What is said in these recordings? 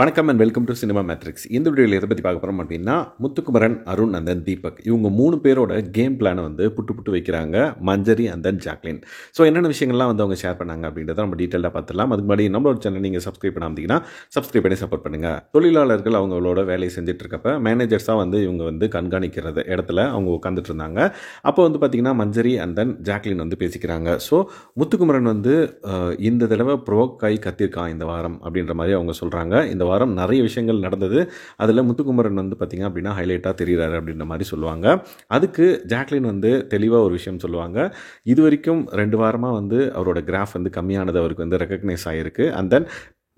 வணக்கம் and welcome to cinema matrix. இந்த வீடியோவில் எதை பற்றி பார்க்க போகிறோம் அப்படின்னா, முத்துக்குமரன், அருண் அண்ட் தென் தீபக் இவங்க 3 பேரோட கேம் பிளானை வந்து புட்டு வைக்கிறாங்க மஞ்சரி அண்ட் தென் ஜாக்லின். ஸோ என்னென்ன விஷயங்கள்லாம் வந்து அவங்க ஷேர் பண்ணாங்க அப்படின்றத நம்ம டீட்டெயிலாக பார்த்துடலாம். அதுக்கு முன்னாடி நம்மளோட சேனல் நீங்கள் சப்ஸ்கிரைப் பண்ணாமதிங்கன்னா சப்ஸ்கிரைப் பண்ணி சப்போர்ட் பண்ணுங்கள். தொழிலாளர்கள் அவங்களோட வேலையை செஞ்சுட்டு இருக்கப்ப மேனேஜர்ஸாக வந்து இவங்க வந்து கண்காணிக்கிறது இடத்துல அவங்க உட்காந்துட்டு இருந்தாங்க. அப்போ வந்து பார்த்திங்கன்னா மஞ்சரி அண்ட் தென் ஜாக்லின் வந்து பேசிக்கிறாங்க. ஸோ முத்துக்குமரன் வந்து இந்த தடவை ப்ரோவோக் ஆகி கத்திருக்கான் இந்த வாரம் அப்படின்ற மாதிரி அவங்க சொல்கிறாங்க. இந்த வாரம் நிறைய விஷயங்கள் நடந்தது. அதில் முத்துக்குமரன் வந்து பார்த்திங்க அப்படின்னா ஹைலைட்டாக தெரிகிறாரு அப்படின்ற மாதிரி சொல்லுவாங்க. அதுக்கு ஜாக்லின் வந்து தெளிவாக ஒரு விஷயம் சொல்லுவாங்க. இது வரைக்கும் 2 வாரமாக வந்து அவரோட கிராஃப் வந்து கம்மியானது அவருக்கு வந்து ரெக்கக்னைஸ் ஆகிருக்கு. அண்ட் தென்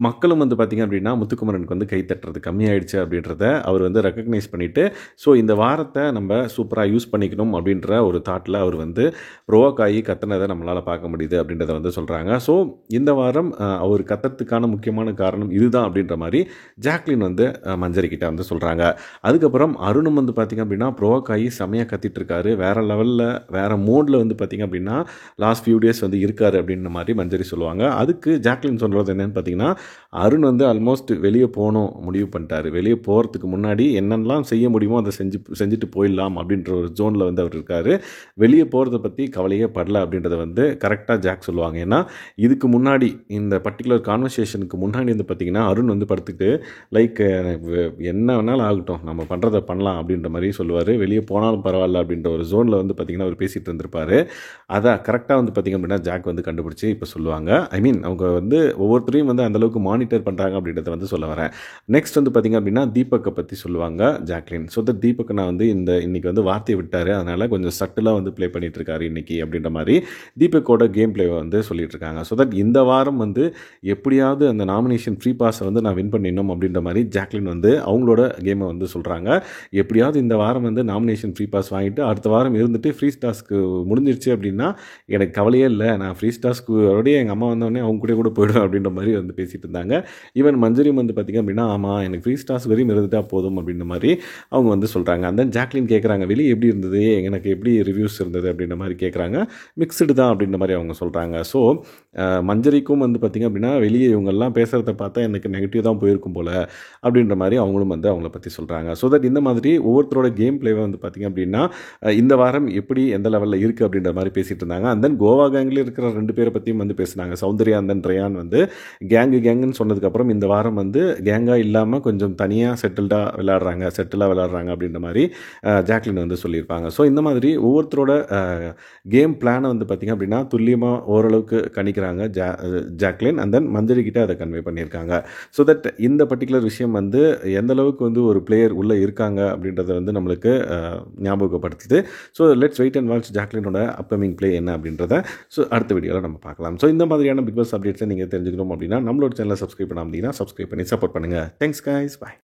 மக்களும் வந்து பார்த்திங்க அப்படின்னா முத்துக்குமரனுக்கு வந்து கை தட்டுறது கம்மியாயிடுச்சு அப்படின்றத அவர் வந்து ரெக்கக்னைஸ் பண்ணிவிட்டு, ஸோ இந்த வாரத்தை நம்ம சூப்பராக யூஸ் பண்ணிக்கணும் அப்படின்ற ஒரு தாட்டில் அவர் வந்து ப்ரோவோக் ஆகி கத்துனதை நம்மளால் பார்க்க முடியுது அப்படின்றத வந்து சொல்கிறாங்க. ஸோ இந்த வாரம் அவர் கத்துறதுக்கான முக்கியமான காரணம் இதுதான் அப்படின்ற மாதிரி ஜாக்லின் வந்து மஞ்சரி கிட்ட வந்து சொல்கிறாங்க. அதுக்கப்புறம் அருணும் வந்து பார்த்திங்க அப்படின்னா ப்ரோவோக் ஆகி செம்மையாக கத்திட்டு இருக்காரு. வேறு லெவலில் வேறு மோடில் வந்து பார்த்திங்க அப்படின்னா லாஸ்ட் ஃபியூ டேஸ் வந்து இருக்காரு அப்படின்ற மாதிரி மஞ்சரி சொல்லுவாங்க. அதுக்கு ஜாக்லின் சொல்கிறது என்னென்னு பார்த்திங்கன்னா, அருண் வந்து ஆல்மோஸ்ட் வெளியே போகணும் முடிவு பண்ணிட்டாரு. வெளியே போகிறதுக்கு முன்னாடி என்னென்னலாம் செய்ய முடியுமோ அதை செஞ்சுட்டு போயிடலாம் அப்படின்ற ஒரு ஜோனில் வந்து அவர் இருக்கார். வெளியே போகிறத பற்றி கவலையே படல அப்படின்றத வந்து கரெக்டாக ஜாக் சொல்லுவாங்க. ஏன்னா இதுக்கு முன்னாடி இந்த பர்டிகுலர் கான்வர்சேஷனுக்கு முன்னாடி வந்து பார்த்திங்கன்னா அருண் வந்து படுத்துக்கிட்டு லைக் என்ன வேணாலும் ஆகட்டும் நம்ம பண்ணுறதை பண்ணலாம் அப்படின்ற மாதிரி சொல்லுவார். வெளியே போனாலும் பரவாயில்ல அப்படின்ற ஒரு ஜோனில் வந்து பார்த்திங்கன்னா அவர் பேசிகிட்டு இருந்திருப்பார். அதை கரெக்டாக வந்து பார்த்திங்க அப்படின்னா ஜாக் வந்து கண்டுபிடிச்சி இப்போ சொல்லுவாங்க. ஐ மீன் அவங்க வந்து ஒவ்வொருத்தரையும் வந்து அந்தளவுக்கு மானிட்டர் பண்ணுறாங்க அப்படின்றத வந்து சொல்ல வரேன். நெக்ஸ்ட் வந்து பார்த்திங்க அப்படின்னா தீபக்கை பற்றி சொல்லுவாங்க ஜாக்லின். ஸோ தீபக் நான் வந்து இன்றைக்கி வந்து வார்த்தையை விட்டார், அதனால் கொஞ்சம் சட்டிலாக வந்து ப்ளே பண்ணிகிட்டு இருக்காரு இன்றைக்கி அப்படின்ற மாதிரி தீபக்கோட கேம் பிளேவை வந்து சொல்லிட்டு இருக்காங்க. ஸோ இந்த வாரம் வந்து எப்படியாவது அந்த நாமினேஷன் ஃப்ரீ பாஸை வந்து நான் வின் பண்ணிடணும் அப்படின்ற மாதிரி ஜாக்லின் வந்து அவங்களோட கேமை வந்து சொல்கிறாங்க. எப்படியாவது இந்த வாரம் வந்து நாமினேஷன் ஃப்ரீ பாஸ் வாங்கிட்டு அடுத்த வாரம் இருந்துட்டு ஃப்ரீ டாஸ்க்கு முடிஞ்சிருச்சு அப்படின்னா எனக்கு கவலையே இல்லை, நான் ஃப்ரீ டாஸ்க்கு அப்படியே எங்கள் அம்மா வந்தோடனே அவங்க கூட போயிடுவேன் அப்படின்ற மாதிரி வந்து பேசிட்டு இருந்தாங்க. ஈவன் மஞ்சரியும் வந்து பார்த்திங்க அப்படின்னா ஆமாம் எனக்கு ஃப்ரீ டாஸ்க் வரையும் இருந்துட்டால் போதும் அப்படின்ற மாதிரி அவங்க வந்து சொல்கிறாங்க. அந்த ஜாக்லின் கேட்குறாங்க வெளியே எப்படி இருந்தது, எனக்கு எப்படி ரிவ்யூஸ் இருந்தது அப்படின்ற மாதிரி கேட்குறாங்க. மிக்சடு தான் அப்படின்ற மாதிரி அவங்க சொல்கிறாங்க. ஸோ மஞ்சரிக்கும் வந்து பார்த்திங்க அப்படின்னா வெளியே இவங்கெல்லாம் பேசுகிறத பார்த்தா எனக்கு நெகட்டிவ் தான் போயிருக்கும் போல் அப்படின்ற மாதிரி அவங்களும் வந்து அவங்கள பற்றி சொல்கிறாங்க. ஸோ இந்த மாதிரி ஒவ்வொருத்தரோட கேம் பிளேவை வந்து பார்த்திங்க அப்படின்னா இந்த வாரம் எப்படி எந்த லெவலில் இருக்குது அப்படின்ற மாதிரி பேசிகிட்டு இருந்தாங்க. அண்ட் தென் கோவா கேங்கில் இருக்கிற 2 பேரை பற்றியும் வந்து பேசினாங்க. சௌந்தர்யா அண்ட் தென் ரயான் வந்து கேங்குன்னு சொன்னதுக்கப்புறம் இந்த வாரம் வந்து கேங்காக இல்லாமல் கொஞ்சம் தனியாக செட்டிலாக விளையாடுறாங்க அப்படின்ற மாதிரி ஜாக்லின் வந்து சொல்லியிருப்பாங்க. ஸோ இந்த மாதிரி ஒவ்வொருத்தரோட கேம் பிளானை வந்து பார்த்திங்க அப்படின்னா துல்லியமாக ஓரளவுக்கு கணிக்கிறாங்க ஜாக்லின். அண்ட் தென் மஞ்சரி கிட்ட அதை கன்வே பண்ணியிருக்காங்க. ஸோ இந்த பர்டிகுலர் விஷயம் வந்து எந்த அளவுக்கு வந்து ஒரு பிளேயர் உள்ளே இருக்காங்க அப்படின்றத வந்து நம்மளுக்கு ஞாபகப்படுத்துது. So let's wait and watch ஜாக்லினோட அப்கமிங் பிளே என்ன அப்படின்றத ஸோ அடுத்த வீடியோவில் நம்ம பார்க்கலாம். ஸோ இந்த மாதிரியான பிக் பாஸ் அப்டேட்ஸை நீங்கள் தெரிஞ்சுக்கணும் அப்படின்னா நம்மளோட சேனலை சப்ஸ்கிரைப் பண்ணாமல் சப்ஸ்கிரைப் பண்ணி சப்போர்ட் பண்ணுங்கள். தேங்க்ஸ் கைஸ், பாய்.